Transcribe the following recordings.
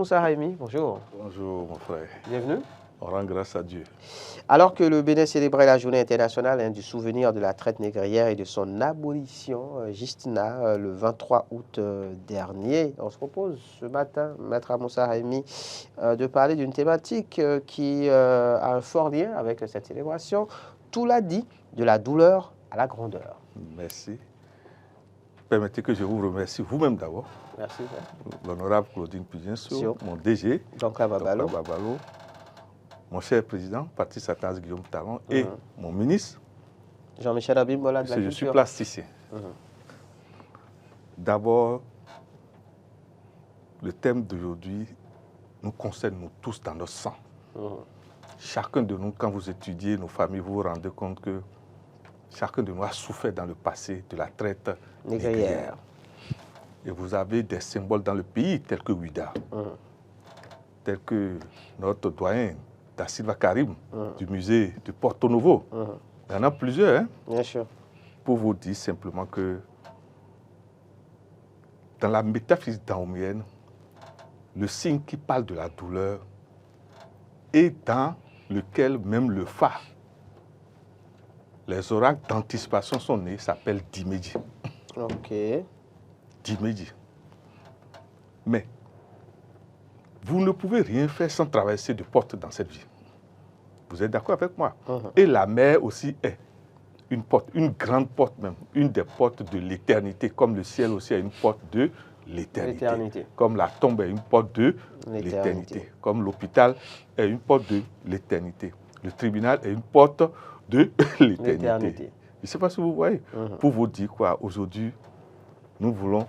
Moussa Raimi, bonjour. Bonjour mon frère. Bienvenue. On rend grâce à Dieu. Alors que le Bénin célébrait la journée internationale du souvenir de la traite négrière et de son abolition, Justina, le 23 août dernier, on se propose ce matin, Maître Moussa Raimi, de parler d'une thématique qui a un fort lien avec cette célébration. Tout l'a dit, de la douleur à la grandeur. Merci. Permettez que je vous remercie vous-même d'abord. Merci. L'honorable Claudine Pudienso, mon DG, donc Babalo, mon cher président, Parti Satan Guillaume Talon, et mon ministre, Jean-Michel Abimbola de la Culture. Je suis plasticien. D'abord, le thème d'aujourd'hui nous concerne nous tous dans notre sang. Chacun de nous, quand vous étudiez nos familles, vous vous rendez compte que chacun de nous a souffert dans le passé de la traite négrière. Et vous avez des symboles dans le pays tels que Ouida, tels que notre doyen Da Silva Karim du musée de Porto Novo. Il y en a plusieurs. Hein? Bien sûr. Pour vous dire simplement que dans la métaphysique daomienne, le signe qui parle de la douleur est dans lequel même le Fa, les oracles d'anticipation sont nés, s'appelle Dimédi. Ok. Dimédi. Mais vous ne pouvez rien faire sans traverser de portes dans cette vie. Vous êtes d'accord avec moi? Et la mer aussi est une porte, une grande porte même, une des portes de l'éternité, comme le ciel aussi a une porte de l'éternité. Comme la tombe est une porte de l'éternité. Comme l'hôpital est une porte de l'éternité. Le tribunal est une porte de l'éternité. Je ne sais pas si vous voyez. Pour vous dire quoi, aujourd'hui, nous voulons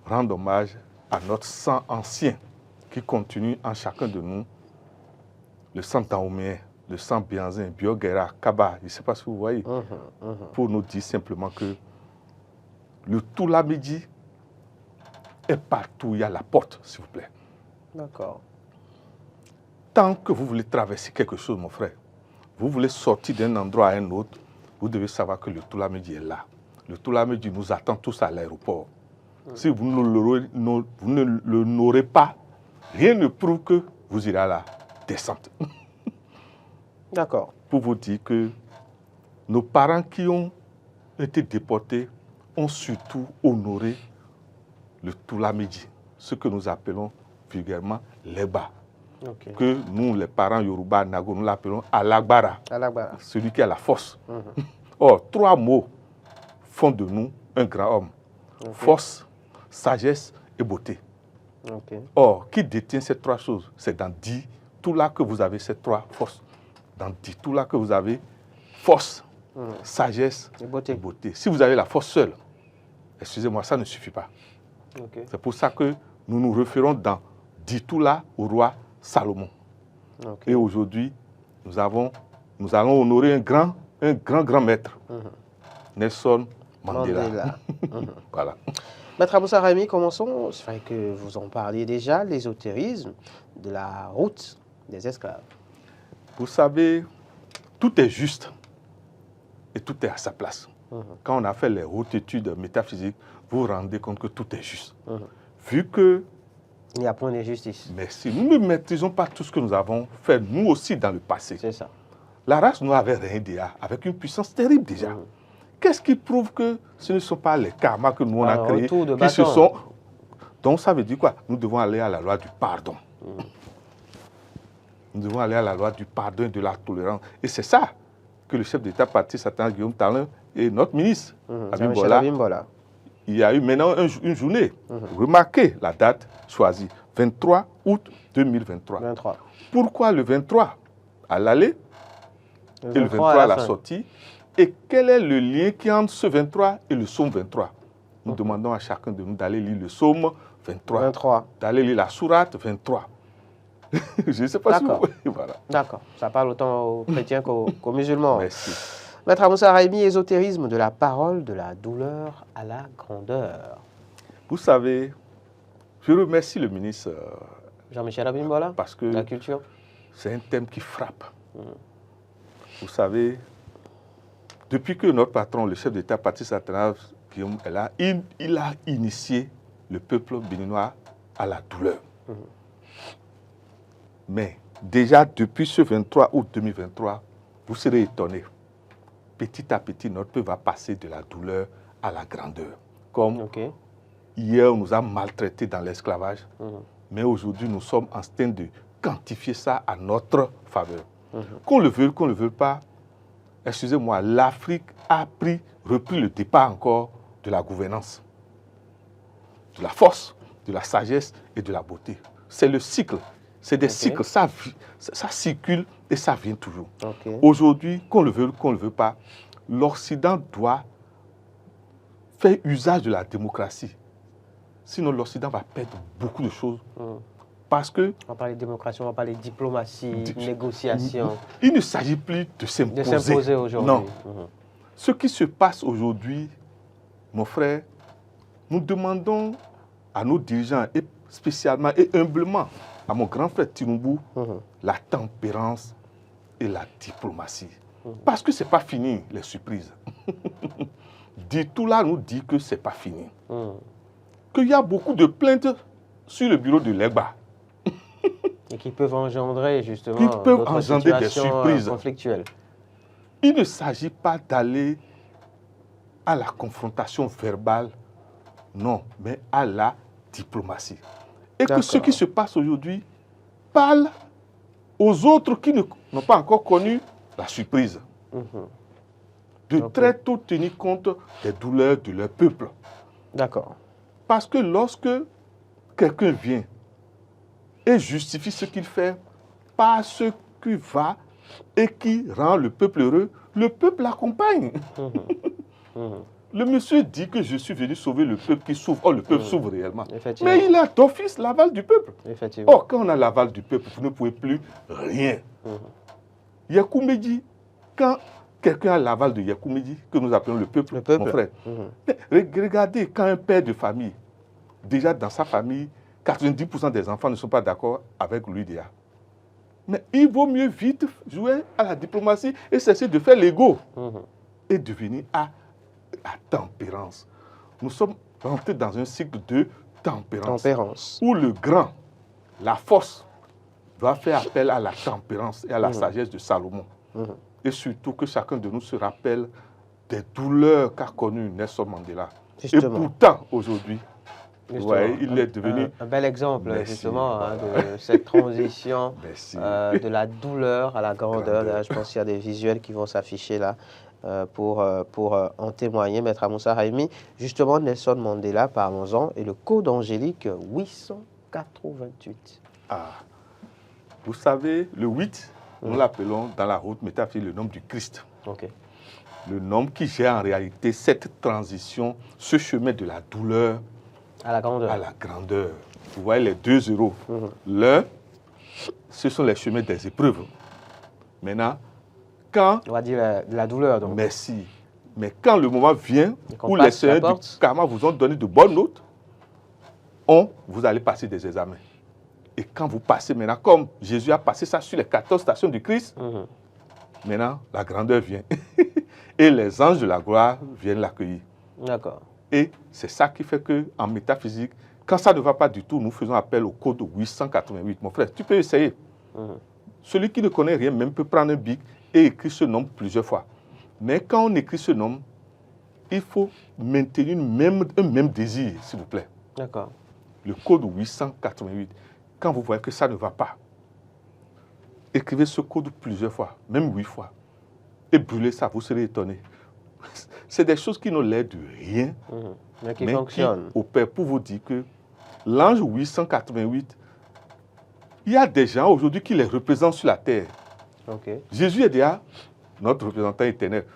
rendre hommage à notre sang ancien qui continue en chacun de nous, le sang daoméen, le sang bianzin, Bioguera, Kaba, je ne sais pas si vous voyez, pour nous dire simplement que le Toulamidi est partout, il y a la porte, s'il vous plaît. D'accord. Tant que vous voulez traverser quelque chose, mon frère, vous voulez sortir d'un endroit à un autre, vous devez savoir que le Toulamidi est là. Le Toulamidi nous attend tous à l'aéroport. Si vous ne l'aurez pas, rien ne prouve que vous irez à la descente. D'accord. Pour vous dire que nos parents qui ont été déportés ont surtout honoré le Toulamidi, ce que nous appelons vulgairement l'Eba. Que nous, les parents Yoruba, Nago, nous l'appelons Alagbara, celui qui a la force. Or, trois mots font de nous un grand homme. Force, sagesse et beauté. Or, qui détient ces trois choses? C'est dans dit tout là que vous avez ces trois forces. Dans dit tout là que vous avez force, sagesse et beauté. Si vous avez la force seule, excusez-moi, ça ne suffit pas. C'est pour ça que nous nous référons dans dit tout là au roi Salomon. Et aujourd'hui, nous allons honorer un grand maître, Nelson Mandela. Voilà. Maître Moussa Raimi, commençons. C'est vrai que vous en parliez déjà, l'ésotérisme de la route des esclaves. Vous savez, tout est juste et tout est à sa place. Quand on a fait les hautes études métaphysiques, vous vous rendez compte que tout est juste. Vu que il n'y a point d'injustice. Merci. Nous ne maîtrisons pas tout ce que nous avons fait, nous aussi, dans le passé. C'est ça. La race nous avait régné avec une puissance terrible déjà. Qu'est-ce qui prouve que ce ne sont pas les karmas que nous on a créés qui se sont... Donc ça veut dire quoi? Nous devons aller à la loi du pardon. Nous devons aller à la loi du pardon et de la tolérance. Et c'est ça que le chef d'État Parti Satan Guillaume Talon et notre ministre Abimbola. Il y a eu maintenant une journée. Remarquez la date choisie, 23 août 2023. 23. Pourquoi le 23 à l'aller et le 23 à la sortie? Et quel est le lien qui entre ce 23 et le psaume 23? Nous demandons à chacun de nous d'aller lire le psaume 23. D'aller lire la sourate 23. Je ne sais pas si vous voyez. Voilà. D'accord. Ça parle autant aux chrétiens qu'aux musulmans. Merci. Maître Moussa Raimi, ésotérisme de la parole, de la douleur à la grandeur. Vous savez, je remercie le ministre Jean-Michel Abimbola parce que la culture. C'est un thème qui frappe. Vous savez, depuis que notre patron, le chef d'État, Patrice Talon Guillaume est là, il a initié le peuple béninois à la douleur. Mais déjà, depuis ce 23 août 2023, vous serez étonnés. Petit à petit, notre peuple va passer de la douleur à la grandeur. Comme hier, on nous a maltraités dans l'esclavage, mais aujourd'hui, nous sommes en train de quantifier ça à notre faveur. Qu'on le veuille, qu'on ne le veuille pas, excusez-moi, l'Afrique a repris le départ encore de la gouvernance, de la force, de la sagesse et de la beauté. C'est le cycle. C'est des cycles, ça circule et ça vient toujours. Aujourd'hui, qu'on le veuille, qu'on ne le veuille pas, l'Occident doit faire usage de la démocratie. Sinon, l'Occident va perdre beaucoup de choses. Parce que... On va parler de démocratie, on va parler de diplomatie, négociation. Il ne s'agit plus de s'imposer. De s'imposer aujourd'hui. Non. Ce qui se passe aujourd'hui, mon frère, nous demandons à nos dirigeants, et spécialement et humblement à mon grand frère Tinubu, la tempérance et la diplomatie. Parce que ce n'est pas fini, les surprises. Tout là nous dit que ce n'est pas fini. Qu'il y a beaucoup de plaintes sur le bureau de l'EGBA. Et qui peuvent engendrer justement des surprises conflictuelles. Il ne s'agit pas d'aller à la confrontation verbale, non, mais à la diplomatie. Et que ce qui se passe aujourd'hui parle aux autres qui n'ont pas encore connu la surprise. De très tôt tenir compte des douleurs de leur peuple. D'accord. Parce que lorsque quelqu'un vient et justifie ce qu'il fait par ce qui va et qui rend le peuple heureux, le peuple l'accompagne. Le monsieur dit que je suis venu sauver le peuple qui souffre. Oh, le peuple souffre réellement. Mais il a d'office l'aval du peuple. Or, quand on a l'aval du peuple, vous ne pouvez plus rien. Yakoumédi, quand quelqu'un a l'aval de Yakoumédi, que nous appelons le peuple. Mon frère, regardez, quand un père de famille, déjà dans sa famille, 90% des enfants ne sont pas d'accord avec l'UDA. Mais il vaut mieux vite jouer à la diplomatie et cesser de faire l'ego et devenir à tempérance. Nous sommes rentrés dans un cycle de tempérance. Où le grand, la force, doit faire appel à la tempérance et à la sagesse de Salomon. Et surtout que chacun de nous se rappelle des douleurs qu'a connues Nelson Mandela. Justement. Et pourtant, aujourd'hui, il est devenu... Un bel exemple, justement, de cette transition de la douleur à la grandeur. Là, je pense qu'il y a des visuels qui vont s'afficher là pour en témoigner. Maître Amoussa Raimi, justement, Nelson Mandela, parlons-en, et le code angélique 888. Vous savez, le 8, nous l'appelons dans la haute métaphysique le nom du Christ. Le nom qui gère en réalité cette transition, ce chemin de la douleur à la grandeur. Vous voyez les 2 euros. L'un, ce sont les chemins des épreuves. Maintenant, quand... On va dire la douleur, donc. Merci. Mais quand le moment vient où les seigneurs du karma vous ont donné de bonnes notes, vous allez passer des examens. Et quand vous passez maintenant, comme Jésus a passé ça sur les 14 stations du Christ, maintenant, la grandeur vient. Et les anges de la gloire viennent l'accueillir. D'accord. Et c'est ça qui fait qu'en métaphysique, quand ça ne va pas du tout, nous faisons appel au code 888. Mon frère, tu peux essayer. Celui qui ne connaît rien même peut prendre un bic et écrire ce nombre plusieurs fois. Mais quand on écrit ce nombre, il faut maintenir un même désir, s'il vous plaît. D'accord. Le code 888. Quand vous voyez que ça ne va pas, écrivez ce code plusieurs fois, même 8 fois. Et brûlez ça, vous serez étonné. C'est des choses qui n'ont l'air de rien, mais qui fonctionnent. Qui opèrent pour vous dire que l'ange 888, il y a des gens aujourd'hui qui les représentent sur la terre. Jésus est déjà notre représentant éternel.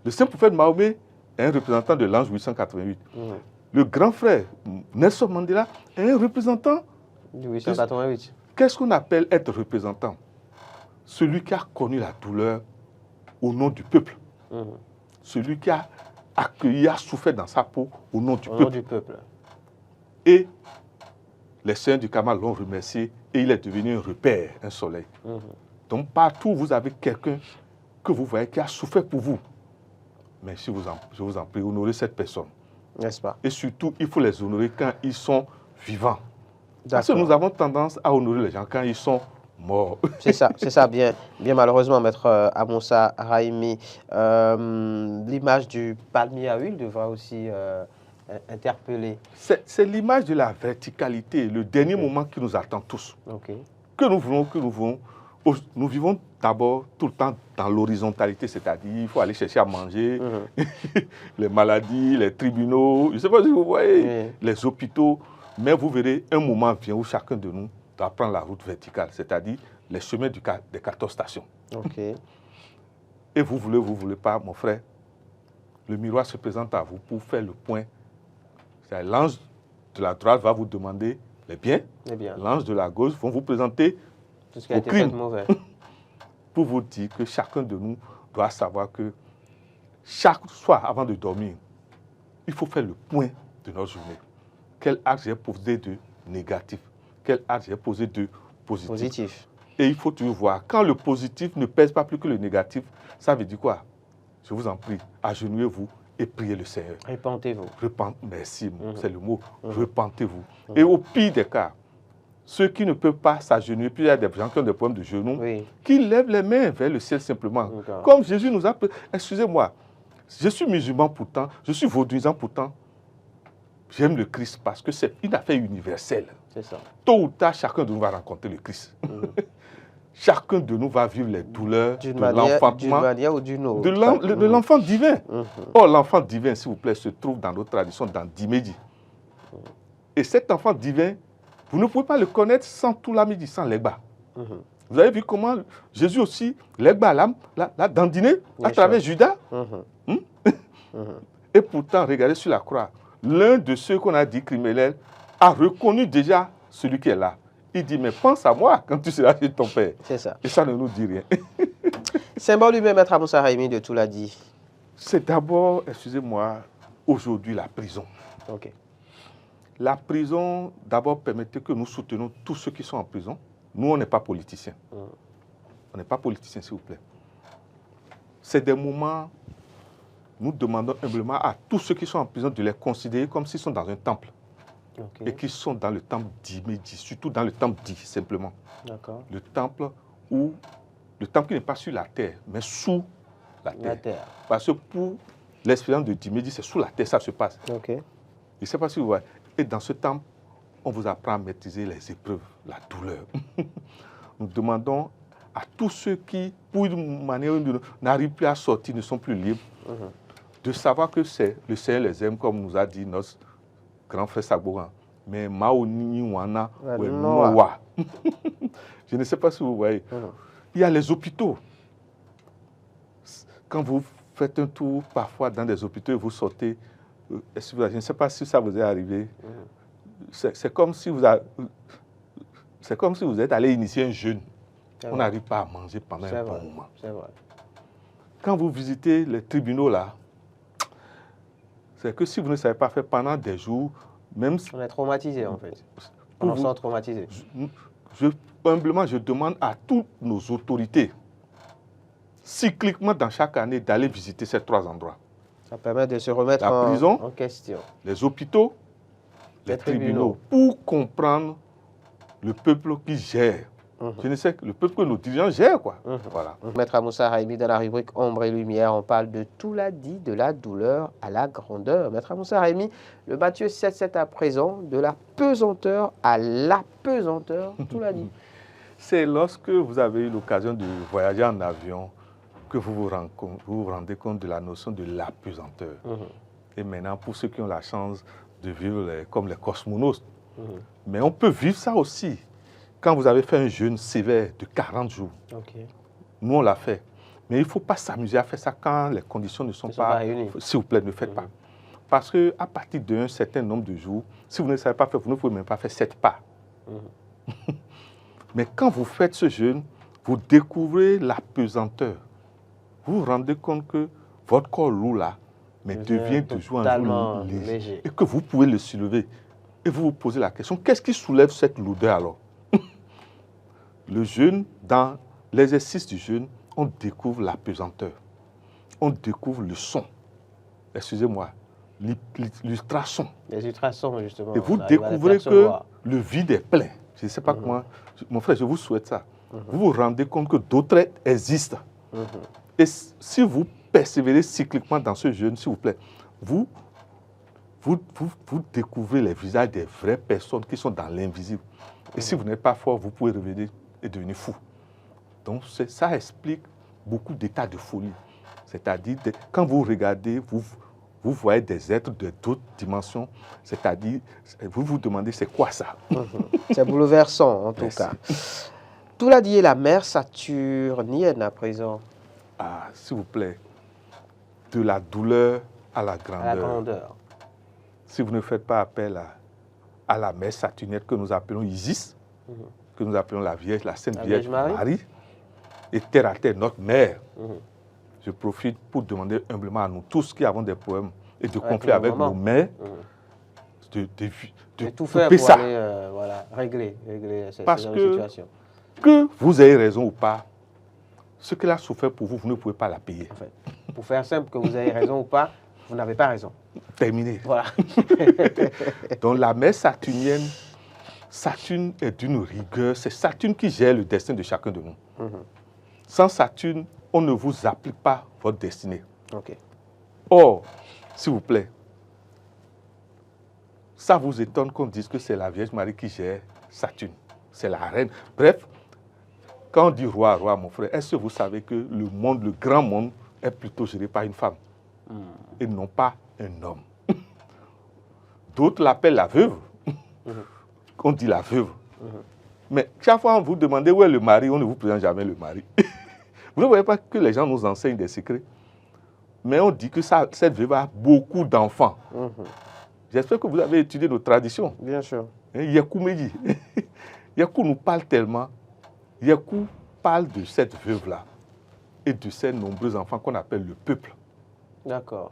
Le saint prophète Mahomet est un représentant de l'ange 888. Le grand frère Nelson Mandela est un représentant du 888. Qu'est-ce qu'on appelle être représentant? Celui qui a connu la douleur au nom du peuple. Celui qui a accueilli, a souffert dans sa peau au nom du peuple. Et les saints du Karma l'ont remercié et il est devenu un repère, un soleil. Donc partout, vous avez quelqu'un que vous voyez qui a souffert pour vous. Mais je vous en prie, honorez cette personne. N'est-ce pas? Et surtout, il faut les honorer quand ils sont vivants. Parce que nous avons tendance à honorer les gens quand ils sont mort. C'est ça, bien malheureusement, maître Amoussa Raimi. L'image du palmier à huile devra aussi interpeller. C'est l'image de la verticalité, le dernier Ok. moment qui nous attend tous. Ok. Que nous voulons. Nous vivons d'abord tout le temps dans l'horizontalité, c'est-à-dire il faut aller chercher à manger, les maladies, les tribunaux, je ne sais pas si vous voyez, les hôpitaux. Mais vous verrez, un moment vient où chacun de nous doit prendre la route verticale, c'est-à-dire les chemins des 14 stations. Ok. Et vous voulez pas, mon frère, le miroir se présente à vous pour faire le point. L'ange de la droite va vous demander les biens, l'ange de la gauche vont vous présenter tout ce qui a été fait de mauvais. Pour vous dire que chacun de nous doit savoir que chaque soir avant de dormir, il faut faire le point de notre journée. Quel acte j'ai posé de négatif? Quel acte j'ai posé de positif? Et il faut toujours voir, quand le positif ne pèse pas plus que le négatif, ça veut dire quoi? Je vous en prie, agenouillez-vous et priez le Seigneur. Repentez-vous. Merci, c'est le mot. Repentez-vous. Et au pire des cas, ceux qui ne peuvent pas s'agenouiller, puis il y a des gens qui ont des problèmes de genoux, qui lèvent les mains vers le ciel simplement. Comme Jésus nous a... Excusez-moi, je suis musulman pourtant, je suis vaudouisant pourtant. J'aime le Christ parce que c'est une affaire universelle. C'est ça. Tôt ou tard, chacun de nous va rencontrer le Christ. Chacun de nous va vivre les douleurs de l'enfantement. D'une manière ou d'une autre. De l'enfant divin. Or, l'enfant divin, s'il vous plaît, se trouve dans notre tradition, dans Dimedi. Et cet enfant divin, vous ne pouvez pas le connaître sans tout l'amidi, sans l'Egba. Vous avez vu comment Jésus aussi, l'Egba l'a dandiné à travers Judas. Et pourtant, regardez sur la croix, l'un de ceux qu'on a dit criminels a reconnu déjà celui qui est là. Il dit, mais pense à moi quand tu seras chez ton père. C'est ça. Et ça ne nous dit rien. Symbole lui-même, maître Amoussa Raimi, de tout l'a dit. C'est d'abord, excusez-moi, aujourd'hui la prison. Ok. La prison, d'abord, permettait que nous soutenions tous ceux qui sont en prison. Nous, on n'est pas politiciens. On n'est pas politiciens, s'il vous plaît. C'est des moments, nous demandons humblement à tous ceux qui sont en prison de les considérer comme s'ils sont dans un temple. Et qu'ils sont dans le temple d'Imedi, surtout dans le temple dit, simplement. Le temple qui n'est pas sur la terre, mais sous la terre. Parce que pour l'expérience de Dimedi, c'est sous la terre, ça se passe. Je ne sais pas si vous voyez. Et dans ce temple, on vous apprend à maîtriser les épreuves, la douleur. Nous demandons à tous ceux qui, pour une manière ou d'une autre, n'arrivent plus à sortir, ne sont plus libres, de savoir que c'est le Seigneur les aime, comme nous a dit notre grand frère Sagbouran. Mais Maoni Wana Noa. Je ne sais pas si vous voyez. Il y a les hôpitaux. Quand vous faites un tour parfois dans des hôpitaux et vous sortez, je ne sais pas si ça vous est arrivé. C'est comme si vous êtes allé initier un jeûne. On n'arrive pas à manger pendant un bon moment. C'est vrai. Quand vous visitez les tribunaux là, c'est que si vous ne savez pas faire pendant des jours, même si... On est traumatisé en fait. On se sent traumatisé. Humblement, je demande à toutes nos autorités, cycliquement dans chaque année, d'aller visiter ces 3 endroits. Ça permet de se remettre la prison, en question. Les hôpitaux, les tribunaux, pour comprendre le peuple qui gère. Je ne sais que le peuple que nos dirigeants gèrent, quoi. Voilà. Maître Amoussa Raimi, dans la rubrique Ombre et Lumière, on parle de tout l'a dit, de la douleur à la grandeur. Maître Amoussa Raimi, le Matthieu 7,7 à présent, de la pesanteur à l'apesanteur, tout l'a dit. C'est lorsque vous avez eu l'occasion de voyager en avion que vous vous rendez compte de la notion de l'apesanteur. Et maintenant, pour ceux qui ont la chance de vivre comme les cosmonautes, mais on peut vivre ça aussi. Quand vous avez fait un jeûne sévère de 40 jours, nous on l'a fait. Mais il ne faut pas s'amuser à faire ça quand les conditions ne sont pas réunies. S'il vous plaît, ne faites pas. Parce qu'à partir d'un certain nombre de jours, si vous ne savez pas faire, vous ne pouvez même pas faire 7 pas. Mais quand vous faites ce jeûne, vous découvrez la pesanteur. Vous vous rendez compte que votre corps lourd là, mais devient de jour en jour léger. Et que vous pouvez le soulever. Et vous vous posez la question, qu'est-ce qui soulève cette lourdeur alors? Le jeûne, dans l'exercice du jeûne, on découvre la pesanteur. On découvre le son. Excusez-moi, l'ultrason. Les ultrasons, justement. Et vous découvrez que le vide est plein. Je ne sais pas comment. Mon frère, je vous souhaite ça. vous vous rendez compte que d'autres êtres existent. Et si vous persévérez cycliquement dans ce jeûne, s'il vous plaît, vous découvrez les visages des vraies personnes qui sont dans l'invisible. Et si vous n'êtes pas fort, vous pouvez revenir et devenir fou. Donc ça explique beaucoup d'états de folie. C'est-à-dire, quand vous regardez, vous voyez des êtres de d'autres dimensions. C'est-à-dire, vous vous demandez, c'est quoi ça? C'est bouleversant, en tout cas. Touladi est la mère saturnienne à présent. Ah, s'il vous plaît, de la douleur à la grandeur. À la grandeur. Si vous ne faites pas appel à la mère saturnienne que nous appelons Isis, que nous appelons la Vierge, la Sainte Vierge Marie, et terre à terre, notre mère, je profite pour demander humblement à nous tous qui avons des problèmes et de conflits avec nos mères, de tout faire pour aller régler cette situation. Que vous ayez raison ou pas, ce qu'elle a souffert pour vous, vous ne pouvez pas la payer. En fait, pour faire simple, que vous ayez raison ou pas, vous n'avez pas raison. Terminé. Voilà. Donc la mère saturnienne, Saturne est d'une rigueur, c'est Saturne qui gère le destin de chacun de nous. Sans Saturne, on ne vous applique pas votre destinée. Okay. Or, s'il vous plaît, ça vous étonne qu'on dise que c'est la Vierge Marie qui gère Saturne. C'est la reine. Bref, quand on dit roi, mon frère, est-ce que vous savez que le monde, le grand monde, est plutôt géré par une femme et non pas un homme? D'autres l'appellent la veuve. On dit la veuve. Mais chaque fois, on vous demande où est le mari, on ne vous présente jamais le mari. Vous ne voyez pas que les gens nous enseignent des secrets? Mais on dit que cette veuve a beaucoup d'enfants. J'espère que vous avez étudié nos traditions. Bien sûr. Yakou me dit. Yakou nous parle tellement. Yakou parle de cette veuve-là et de ses nombreux enfants qu'on appelle le peuple. D'accord.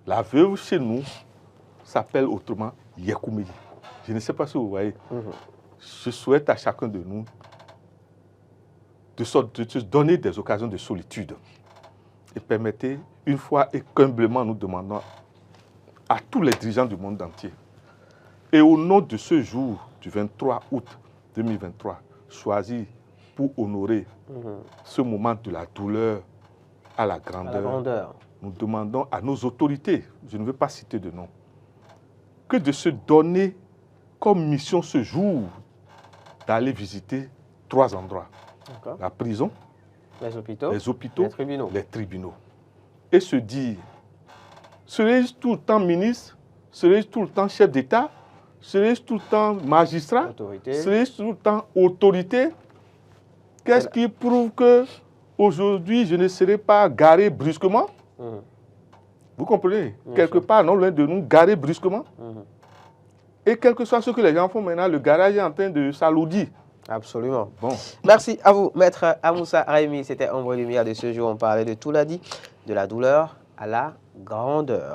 La veuve chez nous s'appelle autrement Yakou me dit. Je ne sais pas si vous voyez. Je souhaite à chacun de nous de se donner des occasions de solitude. Et permettez, une fois et qu'humblement nous demandons à tous les dirigeants du monde entier, et au nom de ce jour du 23 août 2023, choisi pour honorer ce moment de la douleur à la grandeur, nous demandons à nos autorités, je ne veux pas citer de nom, que de se donner comme mission ce jour d'aller visiter 3 endroits. La prison, les hôpitaux, les tribunaux. Et se dire, serais-je tout le temps ministre, serais-je tout le temps chef d'État, serais-je tout le temps magistrat, serais-je tout le temps autorité? Qu'est-ce qui prouve que aujourd'hui je ne serai pas garé brusquement? Vous comprenez? Quelque part, non loin de nous, garé brusquement. Et quel que soit ce que les gens font maintenant, le garage est en train de s'alourdir. Absolument. Bon. Merci à vous, Maître Amoussa Raimi. C'était Ombre et Lumière de ce jour. On parlait de Touladi, de la douleur à la grandeur.